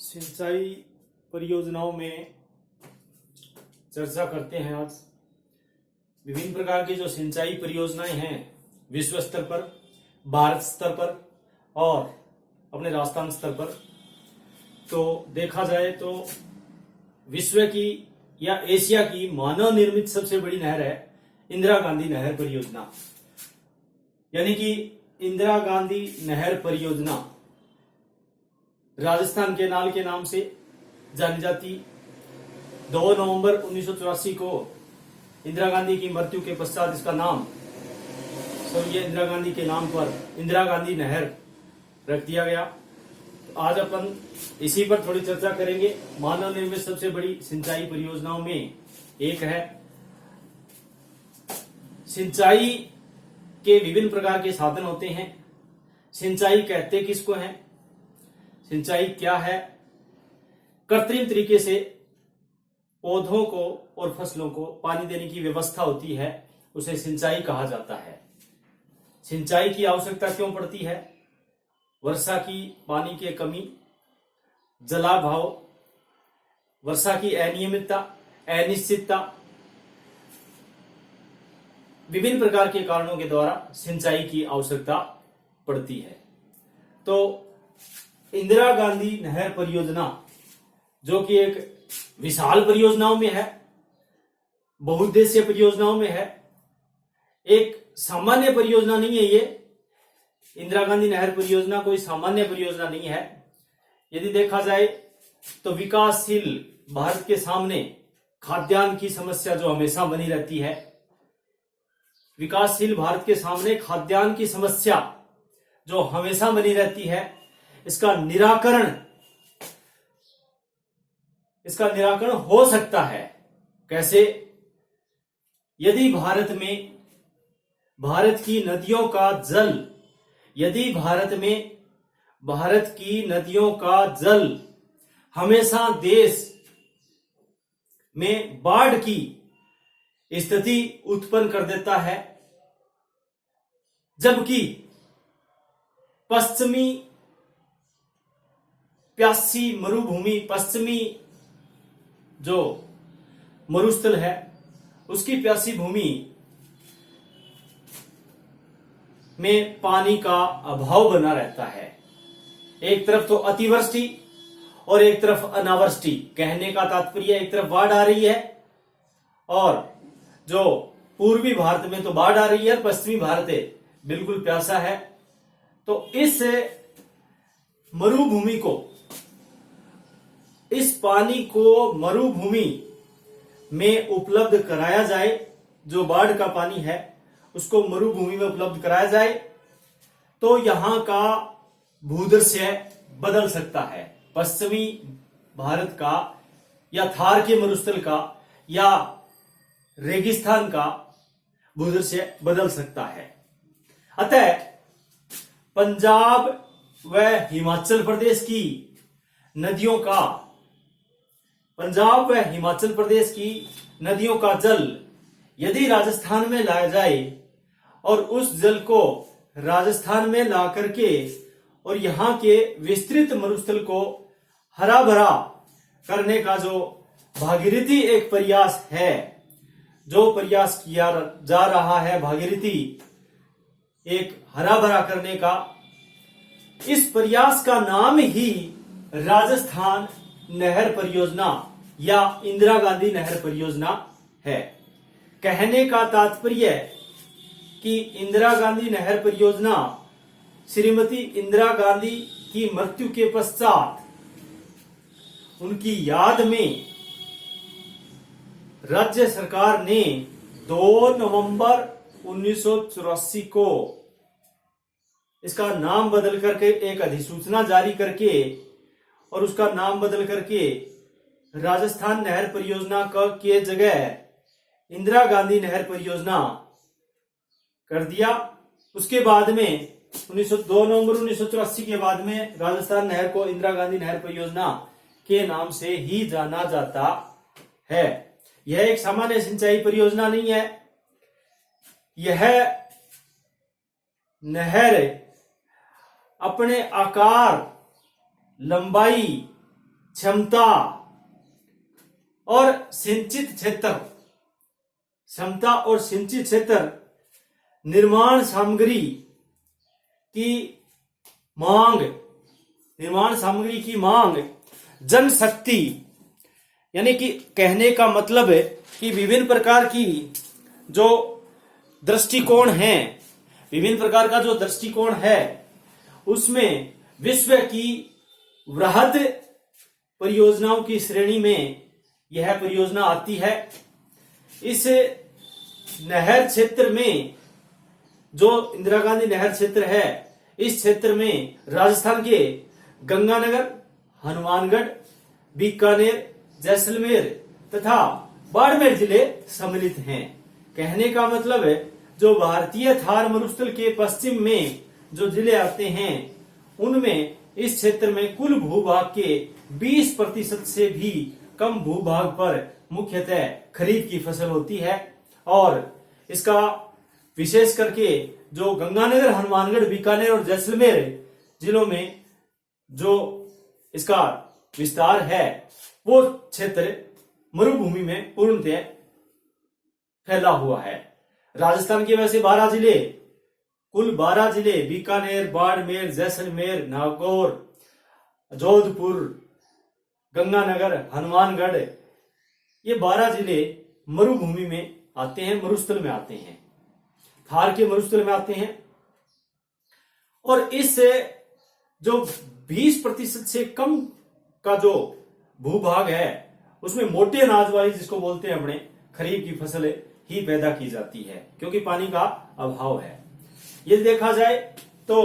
सिंचाई परियोजनाओं में चर्चा करते हैं। आज विभिन्न प्रकार की जो सिंचाई परियोजनाएं हैं विश्व स्तर पर, भारत स्तर पर और अपने राजस्थान स्तर पर, तो देखा जाए तो विश्व की या एशिया की मानव निर्मित सबसे बड़ी नहर है इंदिरा गांधी नहर परियोजना। यानी कि इंदिरा गांधी नहर परियोजना राजस्थान केनाल के नाम से जानी जाती। 2 नवंबर 1984 को इंदिरा गांधी की मृत्यु के पश्चात इसका नाम स्वर्गीय इंदिरा गांधी के नाम पर इंदिरा गांधी नहर रख दिया गया। तो आज अपन इसी पर थोड़ी चर्चा करेंगे। मानव निर्मित सबसे बड़ी सिंचाई परियोजनाओं में एक है। सिंचाई के विभिन्न प्रकार के साधन होते हैं। सिंचाई कहते किसको हैं? सिंचाई क्या है? कृत्रिम तरीके से पौधों को और फसलों को पानी देने की व्यवस्था होती है, उसे सिंचाई कहा जाता है। सिंचाई की आवश्यकता क्यों पड़ती है? वर्षा की पानी की कमी, जलाभाव, वर्षा की अनियमितता, अनिश्चितता, विभिन्न प्रकार के कारणों के द्वारा सिंचाई की आवश्यकता पड़ती है। तो इंदिरा गांधी नहर परियोजना जो कि एक विशाल परियोजनाओं में है, बहुउद्देशीय परियोजनाओं में है, एक सामान्य परियोजना नहीं है। ये इंदिरा गांधी नहर परियोजना कोई सामान्य परियोजना नहीं है। यदि देखा जाए तो विकासशील भारत के सामने खाद्यान्न की समस्या जो हमेशा बनी रहती है, विकासशील भारत के सामने खाद्यान्न की समस्या जो हमेशा बनी रहती है, इसका निराकरण हो सकता है। कैसे? यदि भारत की नदियों का जल, यदि भारत की नदियों का जल हमेशा देश में बाढ़ की स्थिति उत्पन्न कर देता है, जबकि पश्चिमी प्यासी मरुभूमि, पश्चिमी जो मरुस्थल है, उसकी प्यासी भूमि में पानी का अभाव बना रहता है। एक तरफ तो अतिवृष्टि और एक तरफ अनावृष्टि। कहने का तात्पर्य एक तरफ बाढ़ आ रही है और जो पूर्वी भारत में तो बाढ़ आ रही है, पश्चिमी भारत बिल्कुल प्यासा है। तो इस मरुभूमि को, इस पानी को मरुभूमि में उपलब्ध कराया जाए, जो बाढ़ का पानी है उसको मरुभूमि में उपलब्ध कराया जाए, तो यहां का भूदृश्य बदल सकता है। पश्चिमी भारत का या थार के मरुस्थल का या रेगिस्तान का भूदृश्य बदल सकता है। अतः पंजाब व हिमाचल प्रदेश की नदियों का जल यदि राजस्थान में लाया जाए और उस जल को राजस्थान में ला करके और यहाँ के विस्तृत मरुस्थल को हरा भरा करने का जो भागीरथी एक प्रयास है, जो प्रयास किया जा रहा है, भागीरथी एक हरा भरा करने का, इस प्रयास का नाम ही राजस्थान नहर परियोजना या इंदिरा गांधी नहर परियोजना है। कहने का तात्पर्य कि इंदिरा गांधी नहर परियोजना श्रीमती इंदिरा गांधी की मृत्यु के पश्चात उनकी याद में राज्य सरकार ने 2 नवंबर 1984 को इसका नाम बदल करके एक अधिसूचना जारी करके और उसका नाम बदल करके राजस्थान नहर परियोजना के जगह इंदिरा गांधी नहर परियोजना कर दिया। उसके बाद में 2 नवंबर 1984 के बाद में राजस्थान नहर को इंदिरा गांधी नहर परियोजना के नाम से ही जाना जाता है। यह एक सामान्य सिंचाई परियोजना नहीं है। यह नहर अपने आकार, लंबाई क्षमता और सिंचित क्षेत्र, क्षमता और सिंचित क्षेत्र, निर्माण सामग्री की मांग, निर्माण सामग्री की मांग, जनशक्ति, यानी कि कहने का मतलब है कि विभिन्न प्रकार की जो दृष्टिकोण हैं, विभिन्न प्रकार का जो दृष्टिकोण है उसमें विश्व की वृहद परियोजनाओं की श्रेणी में यह परियोजना आती है। इस नहर क्षेत्र में, जो इंदिरा गांधी नहर क्षेत्र है, इस क्षेत्र में राजस्थान के गंगानगर, हनुमानगढ़, बीकानेर, जैसलमेर तथा बाड़मेर जिले सम्मिलित हैं। कहने का मतलब है जो भारतीय थार मरुस्थल के पश्चिम में जो जिले आते हैं उनमें इस क्षेत्र में कुल भूभाग के 20% से भी कम भूभाग पर मुख्यतः खरीफ की फसल होती है। और इसका विशेष करके जो गंगानगर, हनुमानगढ़, बीकानेर और जैसलमेर जिलों में जो इसका विस्तार है वो क्षेत्र मरुभूमि में पूर्णतः फैला हुआ है। राजस्थान के वैसे 12 जिले, कुल 12 जिले, बीकानेर, बाड़मेर, जैसलमेर, नागौर, जोधपुर, गंगानगर, हनुमानगढ़, ये 12 जिले मरुभूमि में आते हैं, मरुस्थल में आते हैं, थार के मरुस्थल में आते हैं। और इस जो 20% से कम का जो भूभाग है उसमें मोटे अनाज वाली, जिसको बोलते हैं अपने, खरीफ की फसलें ही पैदा की जाती है क्योंकि पानी का अभाव है। ये देखा जाए तो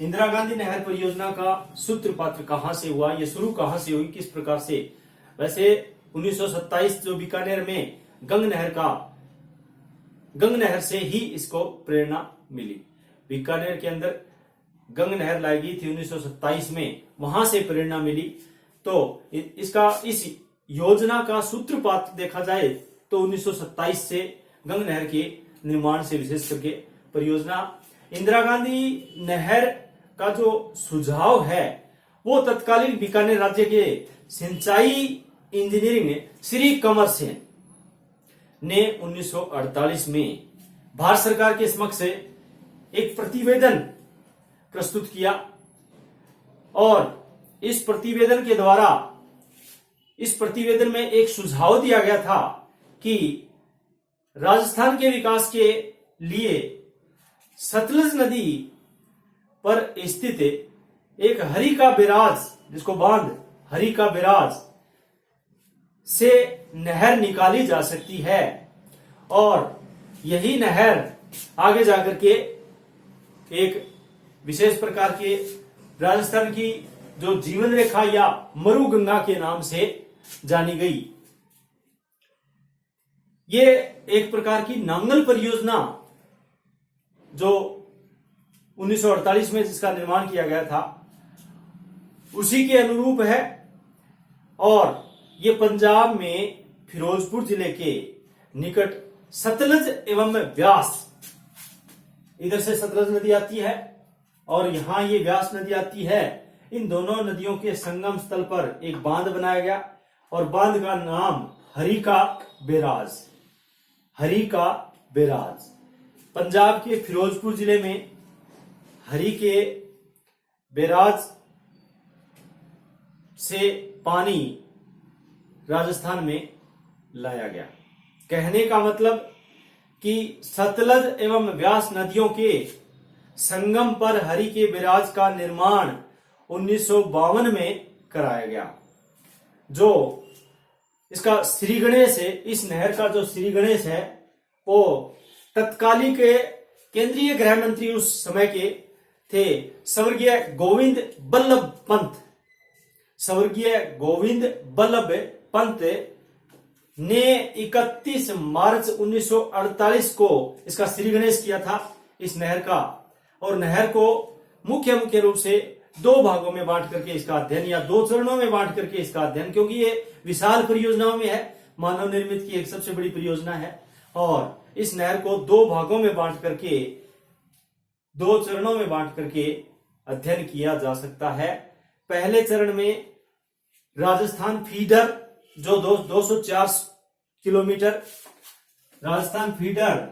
इंदिरा गांधी नहर परियोजना का सूत्रपात कहां से हुआ, ये शुरू कहां से हुई, किस प्रकार से। वैसे 1927 जो बीकानेर में गंग नहर से ही इसको प्रेरणा मिली। बीकानेर के अंदर गंग नहर लाई गई थी 1927 में, वहां से प्रेरणा मिली। तो इस योजना का सूत्रपात देखा जाए तो 1927 से गंग नहर के निर्माण से विशेष करके परियोजना। इंदिरा गांधी नहर का जो सुझाव है वो तत्कालीन बीकानेर राज्य के सिंचाई इंजीनियरिंग श्री कंवर सेन ने 1948 में भारत सरकार के समक्ष एक प्रतिवेदन प्रस्तुत किया। और इस प्रतिवेदन में एक सुझाव दिया गया था कि राजस्थान के विकास के लिए सतलज नदी पर स्थित एक हरी का बैराज, जिसको बांध हरी का बैराज से नहर निकाली जा सकती है और यही नहर आगे जाकर के एक विशेष प्रकार के राजस्थान की जो जीवन रेखा या मरु गंगा के नाम से जानी गई। ये एक प्रकार की नांगल परियोजना जो 1948 में जिसका निर्माण किया गया था उसी के अनुरूप है। और ये पंजाब में फिरोजपुर जिले के निकट सतलज एवं व्यास, इधर से सतलज नदी आती है और यहां ये व्यास नदी आती है। इन दोनों नदियों के संगम स्थल पर एक बांध बनाया गया और बांध का नाम हरी का बैराज, हरी का बैराज। पंजाब के फिरोजपुर जिले में हरी के बैराज से पानी राजस्थान में लाया गया। कहने का मतलब कि सतलज एवं व्यास नदियों के संगम पर हरी के बैराज का निर्माण 1952 में कराया गया। जो इसका श्री गणेश है, इस नहर का जो श्री गणेश है वो तत्कालीन के केंद्रीय गृह मंत्री उस समय के थे स्वर्गीय गोविंद बल्लभ पंत। स्वर्गीय गोविंद बल्लभ पंत ने 31 मार्च 1948 को इसका श्री गणेश किया था इस नहर का। और नहर को मुख्य रूप से 2 भागों में बांट करके इसका अध्ययन, या 2 चरणों में बांट करके इसका अध्ययन, क्योंकि ये विशाल परियोजनाओं में है, मानव निर्मित की एक सबसे बड़ी परियोजना है। और इस नहर को 2 भागों में बांट करके, 2 चरणों में बांट करके अध्ययन किया जा सकता है। पहले चरण में राजस्थान फीडर जो 204 kilometre, Rajasthan feeder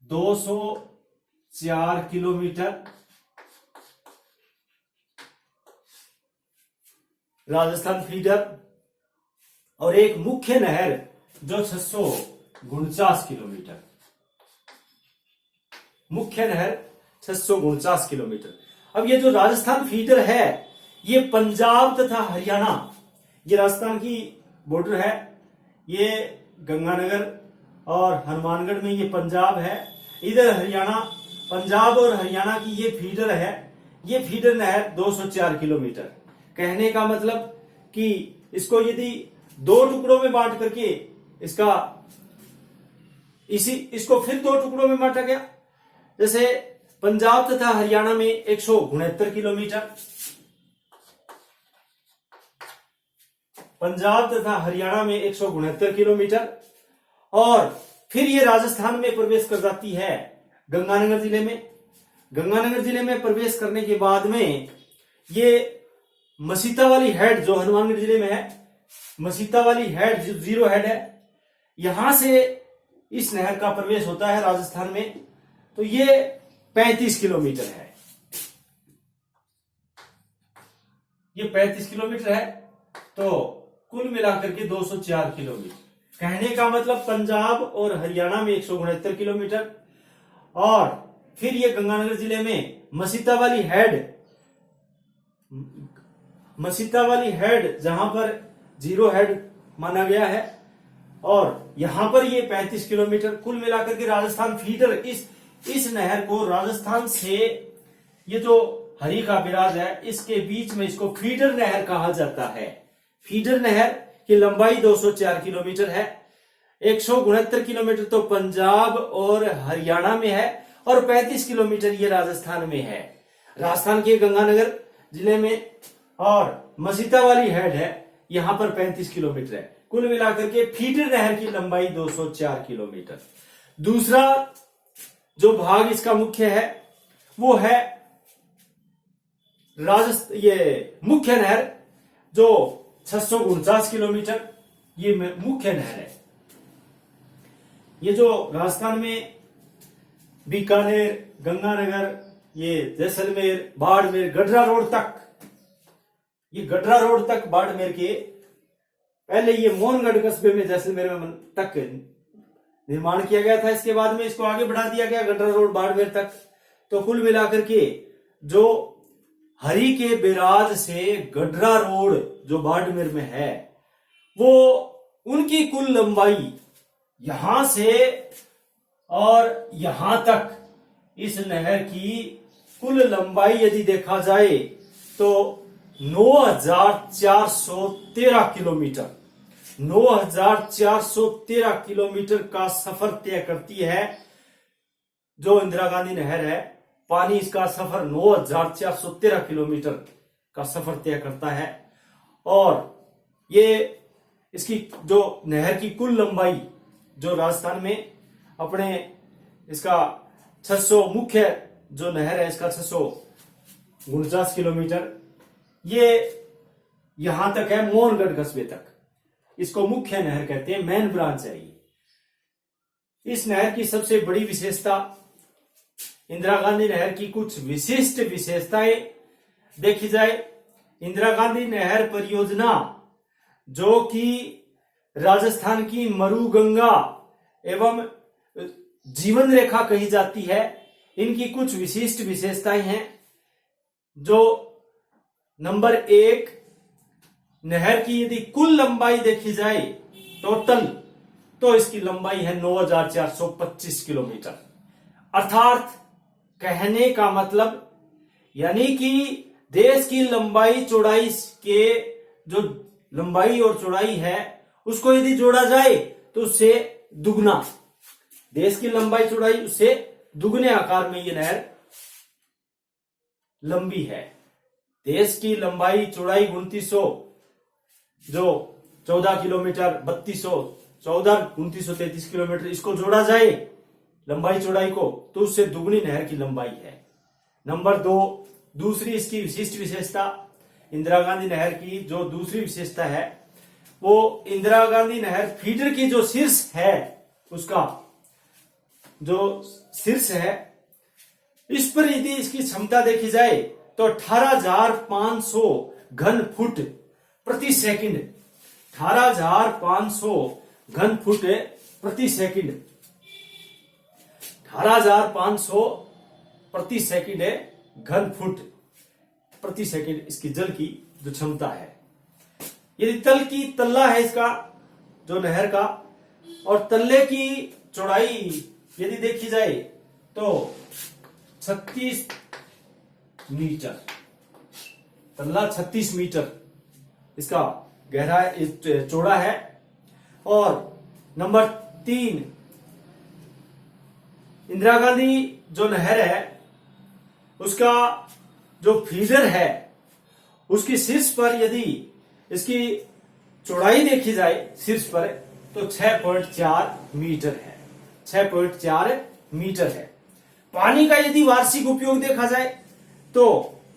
204 kilometre, Rajasthan feeder, और एक मुख्य नहर जो 649 किलोमीटर, मुख्य नहर 649 किलोमीटर। अब ये जो राजस्थान फीडर है ये पंजाब तथा हरियाणा, ये राजस्थान की बॉर्डर है, ये गंगानगर और हनुमानगढ़ में ये पंजाब है, इधर हरियाणा, पंजाब और हरियाणा की ये फीडर है। ये फीडर नहर 204 किलोमीटर। कहने का मतलब कि इसको यदि दो टुकड़ों में बांट करके इसको फिर दो टुकड़ों में बांटा गया, जैसे पंजाब तथा हरियाणा में 169 किलोमीटर, पंजाब तथा हरियाणा में 169 किलोमीटर, और फिर ये राजस्थान में प्रवेश कर जाती है गंगानगर जिले में। गंगानगर जिले में प्रवेश करने के बाद में ये मसीता वाली हेड जो हनुमानगढ़ जिले में है, मसीता वाली हेड जो जीरो हेड है, यहां से इस नहर का प्रवेश होता है राजस्थान में। तो ये 35 किलोमीटर है, ये 35 किलोमीटर है, तो कुल मिलाकर के 204 किलोमीटर। कहने का मतलब पंजाब और हरियाणा में 169 किलोमीटर, और फिर ये गंगानगर जिले में मसीता वाली हेड जहां पर जीरो हेड माना गया है, और यहां पर ये 35 किलोमीटर। कुल मिलाकर के राजस्थान फीडर, इस नहर को राजस्थान से ये जो हरी का बिराज है इसके बीच में इसको फीडर नहर कहा जाता है। फीडर नहर की लंबाई 204 किलोमीटर है। 169 किलोमीटर तो पंजाब और हरियाणा में है, और 35 किलोमीटर ये राजस्थान में है, राजस्थान के गंगानगर जिले में। और मसीता वाली हेड है, यहां पर 35 किलोमीटर है। कुल मिलाकर के फीडर नहर की लंबाई 204 किलोमीटर। दूसरा जो भाग इसका मुख्य है वो है ये मुख्य नहर जो 649 किलोमीटर, ये मुख्य नहर है। ये जो राजस्थान में बीकानेर, गंगानगर, ये जैसलमेर, बाड़मेर, गडरा रोड तक, ये गडरा रोड तक बाड़मेर के, पहले ये मोहनगढ़ कस्बे में जैसलमेर में तक निर्माण किया गया था, इसके बाद में इसको आगे बढ़ा दिया गया गडरा रोड बाड़मेर तक। तो कुल मिलाकर के जो हरी के बिराज से गडरा रोड जो बाड़मेर में है, वो उनकी कुल लंबाई यहां से और यहां तक, इस नहर की कुल लंबाई यदि देखा जाए तो 9,413 किलोमीटर, 9,413 किलोमीटर का सफर तय करती है जो इंदिरा गांधी नहर है। पानी इसका सफर 9,413 किलोमीटर का सफर तय करता है, और ये इसकी जो नहर की कुल लंबाई जो राजस्थान में अपने इसका 600 मुख्य जो नहर है इसका 649 किलोमीटर, ये यहां तक है मोहनगढ़ कस्बे तक। इसको मुख्य नहर कहते हैं, मेन ब्रांच है ये। इस नहर की सबसे बड़ी विशेषता, इंदिरा गांधी नहर की कुछ विशिष्ट विशेषताएं देखी जाए। इंदिरा गांधी नहर परियोजना जो कि राजस्थान की मरुगंगा एवं जीवन रेखा कही जाती है, इनकी कुछ विशिष्ट विशेषताएं हैं। जो नंबर 1, नहर की यदि कुल लंबाई देखी जाए टोटल, तो इसकी लंबाई है 9,425 किलोमीटर। अर्थात कहने का मतलब यानी कि देश की लंबाई चौड़ाई के जो लंबाई और चौड़ाई है उसको यदि जोड़ा जाए तो उससे दुगना, देश की लंबाई चौड़ाई उससे दुगने आकार में ये नहर लंबी है। देश की लंबाई चौड़ाई 2900 जो 14 किलोमीटर, 3200, 14, 2933 किलोमीटर, इसको जोड़ा जाए लंबाई चौड़ाई को तो उससे दुगनी नहर की लंबाई है। नंबर 2, दूसरी इसकी विशिष्ट विशेषता, इंदिरा गांधी नहर की जो दूसरी विशेषता है वो इंदिरा गांधी नहर फीडर की जो शीर्ष है, उसका जो शीर्ष है, इस पर यदि इसकी क्षमता देखी जाए तो 18,500 घन फुट प्रति सेकंड, 18,500 घन फुट प्रति सेकंड, 18,500 प्रति सेकंड घन फुट प्रति सेकंड इसकी जल की जो क्षमता है। यदि तल्ला है इसका जो नहर का, और तल्ले की चौड़ाई यदि देखी जाए तो 36 मीटर, तल्ला 36 मीटर इसका गहरा चौड़ा है। और नंबर 3, इंदिरा गांधी जो नहर है उसका जो फीडर है उसकी शीर्ष पर यदि इसकी चौड़ाई देखी जाए शीर्ष पर तो 6.4 मीटर है, 6.4 मीटर है। पानी का यदि वार्षिक उपयोग देखा जाए तो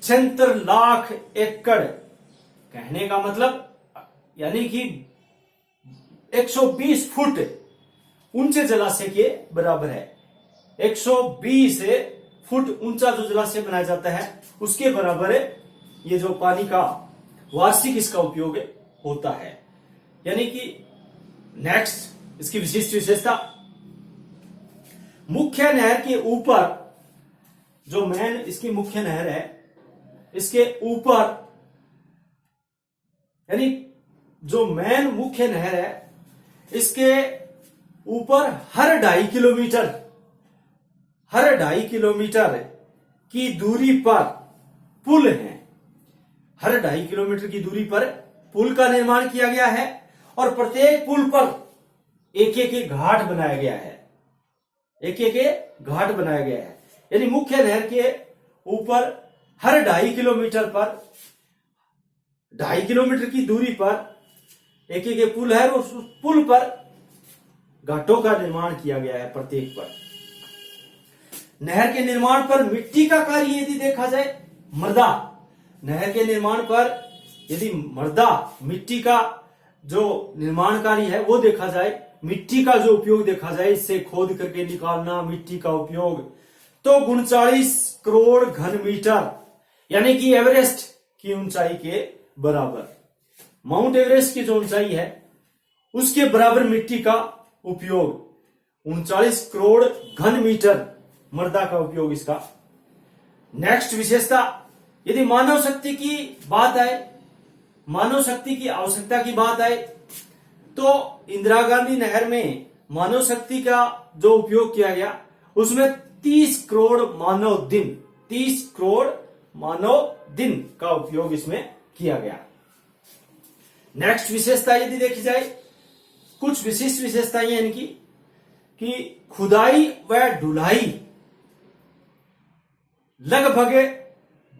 76 लाख एकड़, कहने का मतलब यानी कि 120 फुट ऊंचे जलाशय के बराबर है। 120 फुट ऊंचा जो जलाशय बनाया जाता है उसके बराबर ये जो पानी का वार्षिक इसका उपयोग होता है। यानी कि नेक्स्ट इसकी विशिष्ट विशेषता, मुख्य नहर के ऊपर जो मेन इसकी मुख्य नहर है, इसके ऊपर यानी जो मेन मुख्य नहर है इसके ऊपर हर 2.5 किलोमीटर, हर 2.5 किलोमीटर की दूरी पर पुल है। हर 2.5 किलोमीटर की दूरी पर पुल का निर्माण किया गया है और प्रत्येक पुल पर एक एक घाट बनाया गया है, एक एक घाट बनाया गया है। यानी मुख्य नहर के ऊपर हर 2.5 किलोमीटर पर, 2.5 किलोमीटर की दूरी पर एक एक पुल है और उस पुल पर घाटों का निर्माण किया गया है प्रत्येक पर। नहर के निर्माण पर मिट्टी का कार्य यदि देखा जाए, मृदा, नहर के निर्माण पर यदि मृदा मिट्टी का जो निर्माण कार्य है वो देखा जाए, मिट्टी का जो उपयोग देखा जाए, इससे खोद करके निकालना मिट्टी का उपयोग, तो 39 करोड़ घन मीटर यानी कि एवरेस्ट की ऊंचाई के बराबर, माउंट एवरेस्ट की जो ऊंचाई है उसके बराबर मिट्टी का उपयोग, 39 करोड़ घन मीटर मृदा का उपयोग इसका। नेक्स्ट विशेषता, यदि मानव शक्ति की बात आए, मानव शक्ति की आवश्यकता की बात आए तो इंदिरा गांधी नहर में मानव शक्ति का जो उपयोग किया गया उसमें 30 करोड़ मानव दिन, 30 करोड़ मानव दिन का उपयोग इसमें किया गया। नेक्स्ट विशेषता यदि देखी जाए, कुछ विशिष्ट विशेषताएं हैं इनकी कि खुदाई व ढुलाई लगभग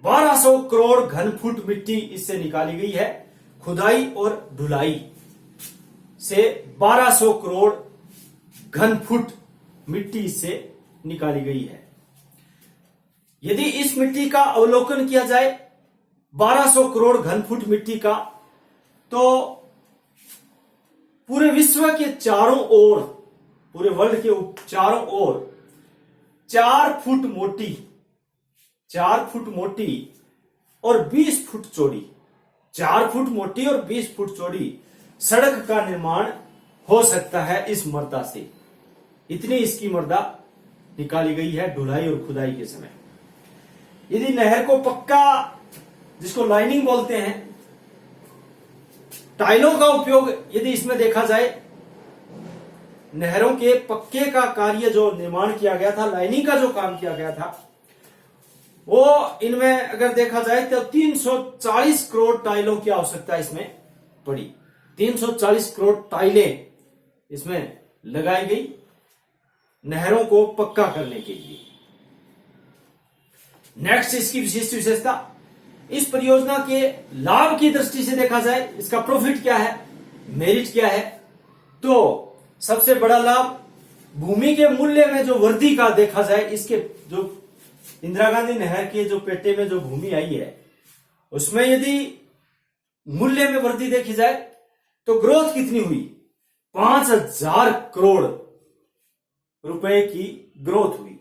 1200 करोड़ घन फुट मिट्टी इससे निकाली गई है। खुदाई और ढुलाई से 1200 करोड़ घन फुट मिट्टी इससे निकाली गई है। यदि इस मिट्टी का अवलोकन किया जाए 1200 करोड़ घन फुट मिट्टी का, तो पूरे विश्व के चारों ओर, पूरे वर्ल्ड के चारों ओर 4 फुट मोटी, 4 फुट मोटी और 20 फुट चौड़ी, 4 फुट मोटी और 20 फुट चौड़ी सड़क का निर्माण हो सकता है इस मृदा से। इतनी इसकी मृदा निकाली गई है ढुलाई और खुदाई के समय। यदि नहर को पक्का, जिसको लाइनिंग बोलते हैं, टाइलों का उपयोग यदि इसमें देखा जाए, नहरों के पक्के का कार्य जो निर्माण किया गया था, लाइनिंग का जो काम किया गया था, वो इनमें अगर देखा जाए तो 340 करोड़ टाइलों की आवश्यकता इसमें पड़ी। 340 करोड़ टाइलें इसमें लगाई गई नहरों को पक्का करने के लिए। नेक्स्ट इसकी विशिष्ट विशेषता, इस परियोजना के लाभ की दृष्टि से देखा जाए, इसका प्रॉफिट क्या है, मेरिट क्या है, तो सबसे बड़ा लाभ भूमि के मूल्य में जो वृद्धि का देखा जाए, इसके जो इंदिरा गांधी नहर के जो पेटे में जो भूमि आई है उसमें यदि मूल्य में वृद्धि देखी जाए तो ग्रोथ कितनी हुई, 5,000 करोड़ रुपए की ग्रोथ हुई।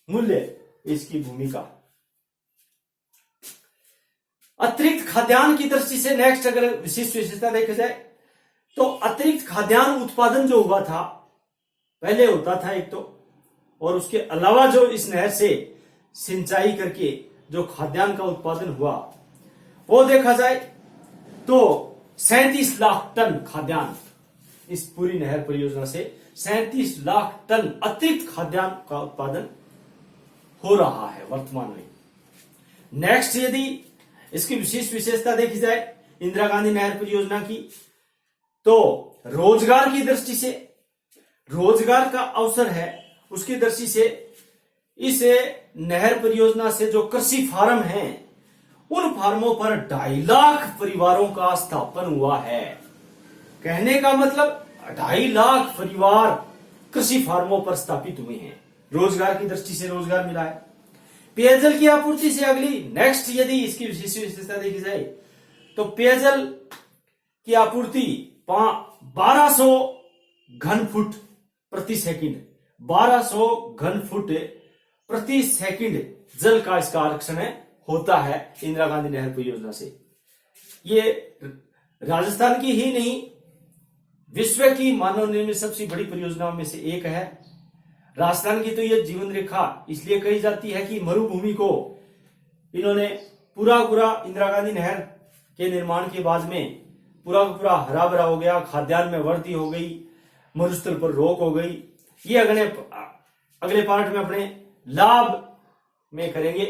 मूल्य इसकी भूमिका। अतिरिक्त खाद्यान्न की दृष्टि से नेक्स्ट अगर विशिष्ट विशेषता देखा जाए तो अतिरिक्त खाद्यान्न उत्पादन जो हुआ था, पहले होता था एक तो, और उसके अलावा जो इस नहर से सिंचाई करके जो खाद्यान्न का उत्पादन हुआ वो देखा जाए तो 37 लाख टन खाद्यान्न इस पूरी नहर परियोजना से 37 लाख टन अतिरिक्त खाद्यान्न का उत्पादन हो रहा है वर्तमान में। नेक्स्ट यदि इसकी विशेष विशेषता देखी जाए इंदिरा गांधी नहर परियोजना की तो रोजगार की दृष्टि से, रोजगार का अवसर है उसकी दृष्टि से इस नहर परियोजना से जो कृषि फार्म हैं उन फार्मों पर 2.5 लाख परिवारों का स्थापन हुआ है। कहने का मतलब 2.5 लाख परिवार कृषि फार्मों पर स्थापित हुए हैं। रोजगार की दृष्टि से रोजगार मिला है। पेयजल की आपूर्ति से अगली नेक्स्ट यदि इसकी विशेष विशेषता देखी जाए तो पेयजल की आपूर्ति 1200 घन फुट प्रति सेकंड, 1200 घन फुट प्रति सेकंड जल का इसका आरक्षण होता है इंदिरा गांधी नहर परियोजना से। ये राजस्थान की ही नहीं विश्व की मानव निर्मित सबसे बड़ी परियोजनाओं में से एक है। राजस्थान की तो यह जीवन रेखा इसलिए कही जाती है कि मरुभूमि को इन्होंने पूरा इंदिरा गांधी नहर के निर्माण के बाद में पूरा हरा भरा हो गया, खाद्यान्न में वृद्धि हो गई, मरुस्थल पर रोक हो गई। ये अगले पार्ट में अपने लाभ में करेंगे,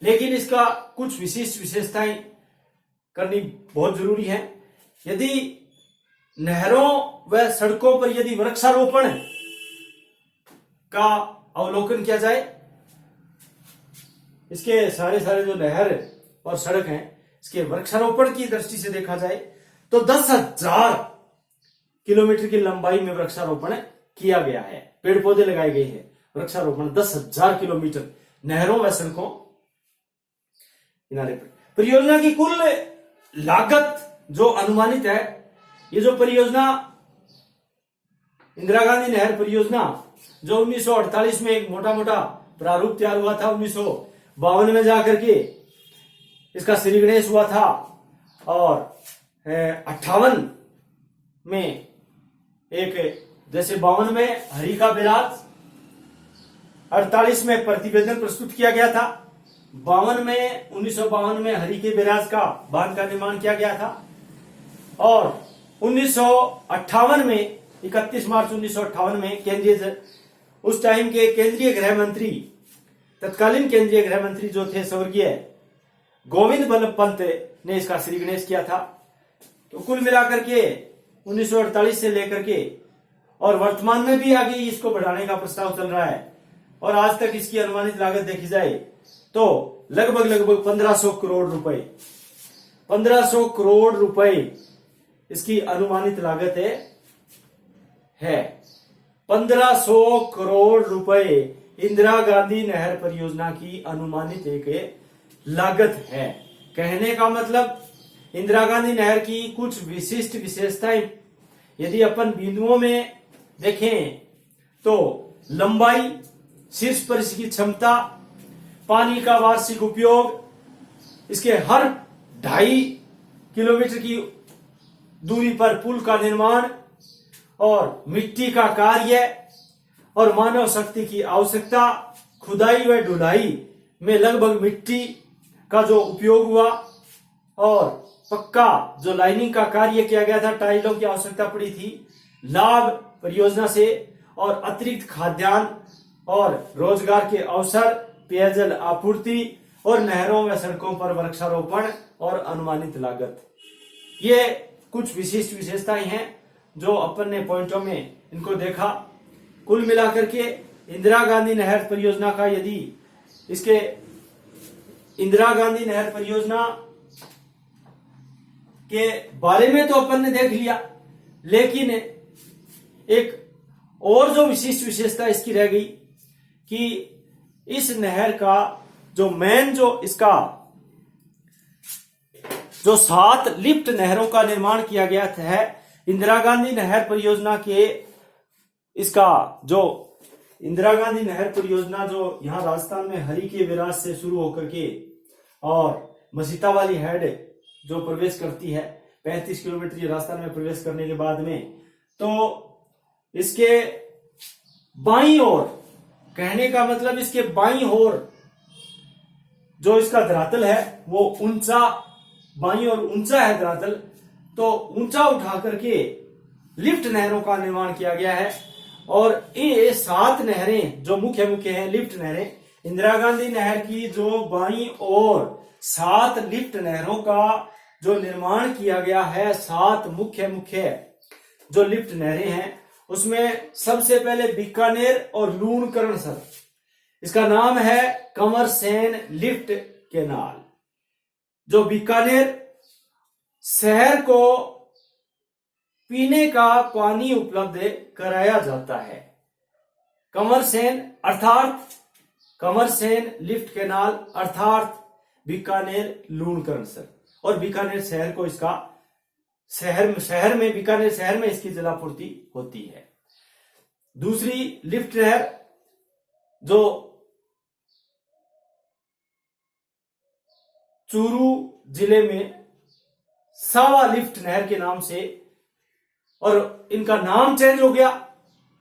लेकिन इसका कुछ विशिष्ट विशेषताएं करनी बहुत जरूरी है। यदि नहरों व सड़कों पर यदि वृक्षारोपण का अवलोकन किया जाए, इसके सारे जो नहर और सड़क हैं इसके वृक्षारोपण की दृष्टि से देखा जाए तो 10,000 किलोमीटर की लंबाई में वृक्षारोपण किया गया है। पेड़ पौधे लगाए गए हैं। वृक्षारोपण 10,000 किलोमीटर नहरों व सड़कों किनारे पर। परियोजना की कुल लागत जो अनुमानित है, ये जो परियोजना इंदिरा गांधी नहर परियोजना जो 1948 में एक मोटा प्रारूप तैयार हुआ था, 1952 में जाकर के इसका श्री गणेश हुआ था और 58 में एक, जैसे 52 में हरि का बैराज, 48 में प्रतिवेदन प्रस्तुत किया गया था, 1952 में हरि के बैराज का बांध का निर्माण किया गया था और 1958 में 31 मार्च 1958 में उस टाइम के केंद्रीय गृह मंत्री, तत्कालीन केंद्रीय गृह मंत्री जो थे स्वर्गीय गोविंद बल्लभ पंत ने इसका श्री गणेश किया था। तो कुल मिलाकर के 1948 से लेकर के और वर्तमान में भी आगे इसको बढ़ाने का प्रस्ताव चल रहा है और आज तक इसकी अनुमानित लागत देखी जाए तो लगभग 1500 करोड़ रुपए, 1500 करोड़ रुपए इसकी अनुमानित लागत है। 1500 करोड़ रुपए इंदिरा गांधी नहर परियोजना की अनुमानित एक लागत है। कहने का मतलब इंदिरा गांधी नहर की कुछ विशिष्ट विशेषताएं यदि अपन बिंदुओं में देखें तो लंबाई, शीर्ष पर इसकी क्षमता, पानी का वार्षिक उपयोग, इसके हर 2.5 किलोमीटर की दूरी पर पुल का निर्माण और मिट्टी का कार्य और मानव शक्ति की आवश्यकता, खुदाई व ढुलाई में लगभग मिट्टी का जो उपयोग हुआ और पक्का जो लाइनिंग का कार्य किया गया था, टाइलों की आवश्यकता पड़ी थी, लाभ परियोजना से और अतिरिक्त खाद्यान्न और रोजगार के अवसर, पेयजल आपूर्ति और नहरों व सड़कों पर वृक्षारोपण और अनुमानित लागत। ये कुछ विशिष्ट विशेषताएं हैं जो अपन ने पॉइंटों में इनको देखा। कुल मिलाकर के इंदिरा गांधी नहर परियोजना का यदि इसके इंदिरा गांधी नहर परियोजना के बारे में तो अपन ने देख लिया, लेकिन एक और जो विशिष्ट विशेषता इसकी रह गई कि इस नहर का जो मेन जो इसका जो 7 लिफ्ट नहरों का निर्माण किया गया है इंदिरा गांधी नहर परियोजना के, इसका जो इंदिरा गांधी नहर परियोजना जो यहाँ राजस्थान में हरी के विराज से शुरू होकर के और मसीता वाली हेड जो प्रवेश करती है 35 किलोमीटर ये राजस्थान में प्रवेश करने के बाद में, तो इसके बाईं ओर, कहने का मतलब इसके बाईं ओर जो इसका धरातल है वो ऊंचा, बाईं ओर ऊंचा है धरातल, तो ऊंचा उठा करके लिफ्ट नहरों का निर्माण किया गया है। और ये 7 नहरें जो मुख्य हैं लिफ्ट नहरें, इंदिरा गांधी नहर की जो बाईं ओर 7 लिफ्ट नहरों का जो निर्माण किया गया है, 7 मुख्य जो लिफ्ट नहरें हैं, उसमें सबसे पहले बीकानेर और लूणकरणसर, इसका नाम है कमरसेन लिफ्ट केनाल, जो बीकानेर शहर को पीने का पानी उपलब्ध कराया जाता है। कमरसेन लिफ्ट केनाल अर्थात बीकानेर लूणकरणसर, और बीकानेर शहर को इसका बीकानेर शहर में इसकी जलापूर्ति होती है। दूसरी लिफ्ट नहर जो चूरू जिले में सावा लिफ्ट नहर के नाम से, और इनका नाम चेंज हो गया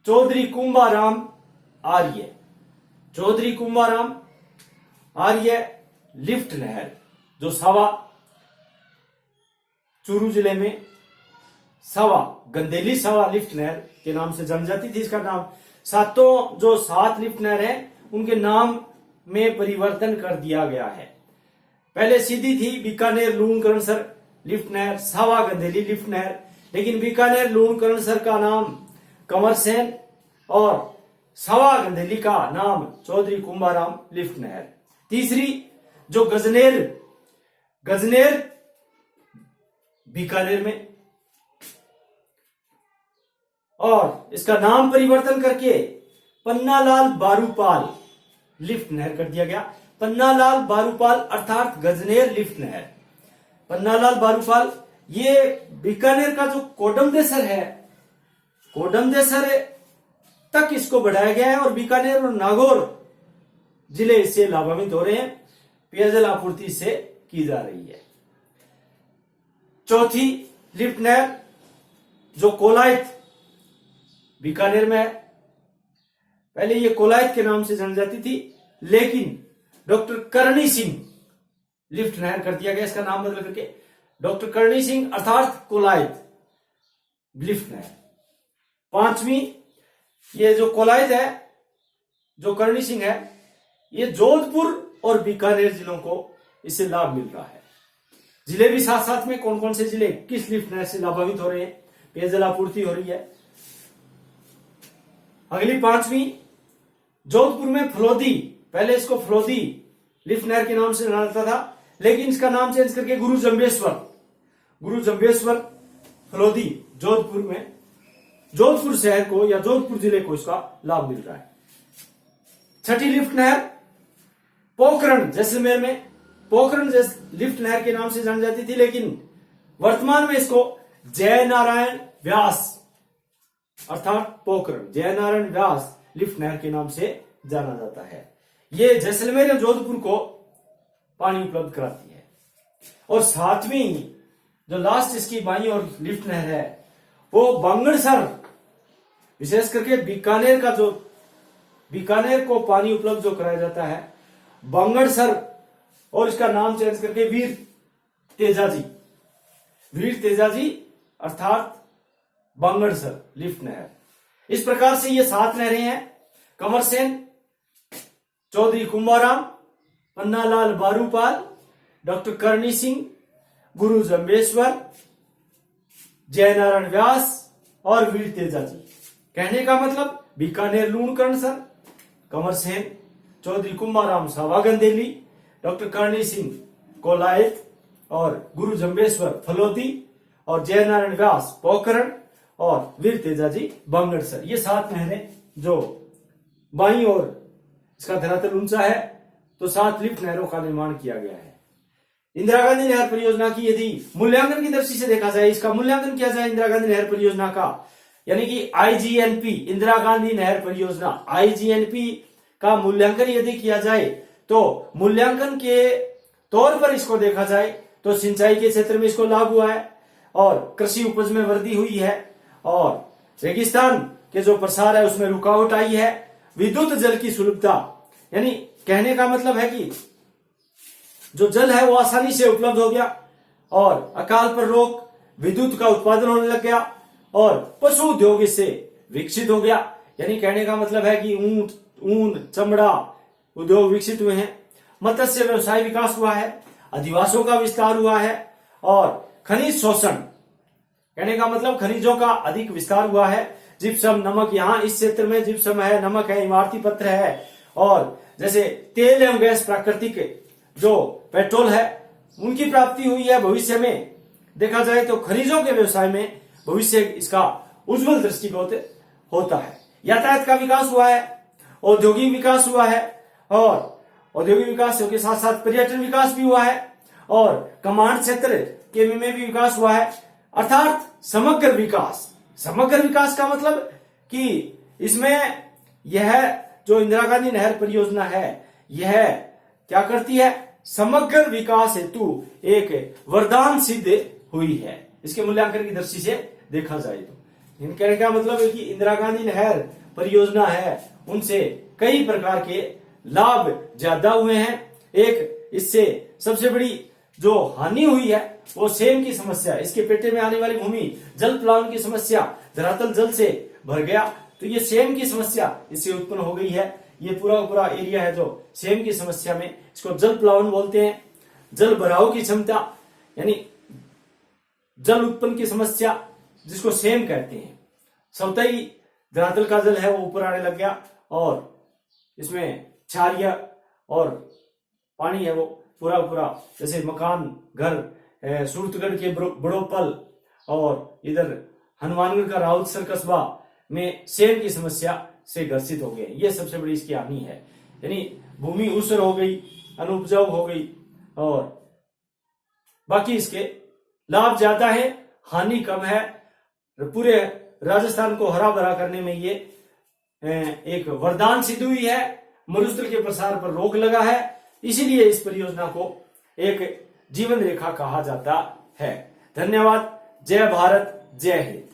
चौधरी कुंभाराम आर्य लिफ्ट नहर, जो सावा चूरू जिले में सावा गंदेली सावा लिफ्ट नहर के नाम से जानी जाती थी। इसका नाम 7 लिफ्ट नहर है उनके नाम में परिवर्तन कर दिया गया है। पहले सीधी थी बीकानेर लूणकरणसर लिफ्ट नहर, सावा गंदेली लिफ्ट नहर, लेकिन बीकानेर लूणकरणसर का नाम कमरसेन और सावा गंदेली का नाम चौधरी कुंभाराम लिफ्ट नहर। तीसरी जो गजनेर बीकानेर में, और इसका नाम परिवर्तन करके पन्नालाल बारूपाल लिफ्ट नहर कर दिया गया। पन्नालाल बारूपाल अर्थात गजनेर लिफ्ट नहर। पन्नालाल बारूपाल ये बीकानेर का जो कोडमदेसर है, कोडमदेसर तक इसको बढ़ाया गया है और बीकानेर और नागौर जिले इससे लाभान्वित हो रहे हैं, पेयजल आपूर्ति से की जा रही है। चौथी लिफ्ट नहर जो कोलायत बीकानेर में है, पहले ये कोलायत के नाम से जानी जाती थी, लेकिन डॉक्टर करणी सिंह लिफ्ट नहर कर दिया गया, इसका नाम बदल करके डॉक्टर करणी सिंह अर्थात कोलायत लिफ्ट नहर। पांचवी ये जो कोलायत है, जो करणी सिंह है, ये जोधपुर और बीकानेर जिलों को इससे लाभ मिल रहा है। जिले भी साथ साथ में कौन कौन से जिले किस लिफ्ट नहर से लाभान्वित हो रहे हैं, पेयजल आपूर्ति हो रही है। अगली पांचवी जोधपुर में फलोदी, पहले इसको फलोदी लिफ्ट नहर के नाम से जाना जाता था, लेकिन इसका नाम चेंज करके गुरु जंबेश्वर फलोदी जोधपुर में, जोधपुर शहर को या जोधपुर जिले को इसका लाभ मिल रहा है। छठी लिफ्ट नहर पोखरण जैसलमेर में, पोखरण लिफ्ट नहर के नाम से जानी जाती थी, लेकिन वर्तमान में इसको जयनारायण व्यास अर्थात पोखरण जयनारायण व्यास लिफ्ट नहर के नाम से जाना जाता है। ये जैसलमेर और जोधपुर को पानी उपलब्ध कराती है। और सातवीं जो लास्ट इसकी बाईं और लिफ्ट नहर है वो बांगड़सर, विशेष करके बीकानेर का जो बीकानेर को पानी उपलब्ध जो कराया जाता है बांगड़सर, और इसका नाम चेंज करके वीर तेजाजी अर्थात बांगड़सर लिफ्ट नहर। इस प्रकार से ये 7 नहरें हैं, कमरसेन, चौधरी कुंभाराम, पन्नालाल बारूपाल, डॉक्टर करणी सिंह, गुरु जंबेश्वर, जयनारायण व्यास और वीर तेजाजी। कहने का मतलब बीकानेर लूणकरणसर, कमरसेन, चौधरी कुंभाराम सावा गंदेली, डॉक्टर करणी सिंह कोलायत और गुरु जंबेश्वर फलोदी और जयनारायण व्यास पोखरण और वीर तेजाजी बांगड़सर, ये 7 नहरें जो बाईं ओर इसका धरातल ऊंचा है, तो 7 लिफ्ट नहरों का निर्माण किया गया है। इंदिरा गांधी नहर परियोजना की यदि मूल्यांकन की दृष्टि से देखा जाए, इसका मूल्यांकन किया जाए इंदिरा गांधी नहर परियोजना का, यानी कि आईजीएनपी, इंदिरा गांधी नहर परियोजना आईजीएनपी का मूल्यांकन यदि किया जाए, तो मूल्यांकन के तौर पर इसको देखा जाए तो सिंचाई के क्षेत्र में इसको लाभ हुआ है और कृषि उपज में वृद्धि हुई है और रेगिस्तान के जो प्रसार है उसमें रुकावट आई है, विद्युत जल की सुलभता, यानी कहने का मतलब है कि जो जल है वो आसानी से उपलब्ध हो गया और अकाल पर रोक, विद्युत का उत्पादन होने लग गया और पशु उद्योग इससे विकसित हो गया। यानी कहने का मतलब है कि ऊंट, ऊन, चमड़ा उद्योग विकसित हुए हैं, मत्स्य व्यवसाय विकास हुआ है, अधिवासों का विस्तार हुआ है और खनिज शोषण, कहने का मतलब खनिजों का अधिक विस्तार हुआ है। जिप्सम, नमक, यहाँ इस क्षेत्र में जिप्सम है, नमक है, इमारती पत्र है और जैसे तेल एवं गैस, प्राकृतिक जो पेट्रोल है उनकी प्राप्ति हुई है। भविष्य में देखा जाए तो खनिजों के व्यवसाय में भविष्य इसका उज्जवल दृष्टिकोण होता है। यातायात का विकास हुआ है, औद्योगिक विकास हुआ है और औद्योगिक विकास के साथ साथ पर्यटन विकास भी हुआ है और कमांड क्षेत्र के में भी विकास हुआ है, अर्थात समग्र विकास। समग्र विकास का मतलब कि इसमें यह जो इंदिरा गांधी नहर परियोजना है यह क्या करती है, समग्र विकास हेतु एक वरदान सिद्ध हुई है। इसके मूल्यांकन की दृष्टि से देखा जाए तो कहने का मतलब है कि इंदिरा गांधी नहर परियोजना है उनसे कई प्रकार के लाभ ज्यादा हुए हैं। एक इससे सबसे बड़ी जो हानि हुई है वो सेम की समस्या, इसके पेटे में आने वाली भूमि जल प्लावन की समस्या, धरातल जल से भर गया, तो ये सेम की समस्या इससे उत्पन्न हो गई है। ये पूरा एरिया है जो सेम की समस्या में, इसको जल प्लावन बोलते हैं। जल भराव की क्षमता यानी जल उत्पन्न की समस्या जिसको सेम कहते हैं, सतही धरातल का जल है वो ऊपर आने लग गया और इसमें क्षारीय और पानी है वो पूरा जैसे मकान, घर, सूरतगढ़ के बड़ोपल और इधर हनुमानगढ़ का राउतसर कस्बा में सेम की समस्या से ग्रसित हो गए। ये सबसे बड़ी इसकी हानि है, यानी भूमि ऊसर हो गई, अनुपजाऊ हो गई और बाकी इसके लाभ ज्यादा है, हानि कम है। पूरे राजस्थान को हरा भरा करने में ये एक वरदान सिद्ध हुई है। मरुस्थल के प्रसार पर रोक लगा है, इसीलिए इस परियोजना को एक जीवन रेखा कहा जाता है। धन्यवाद। जय भारत, जय हिंद।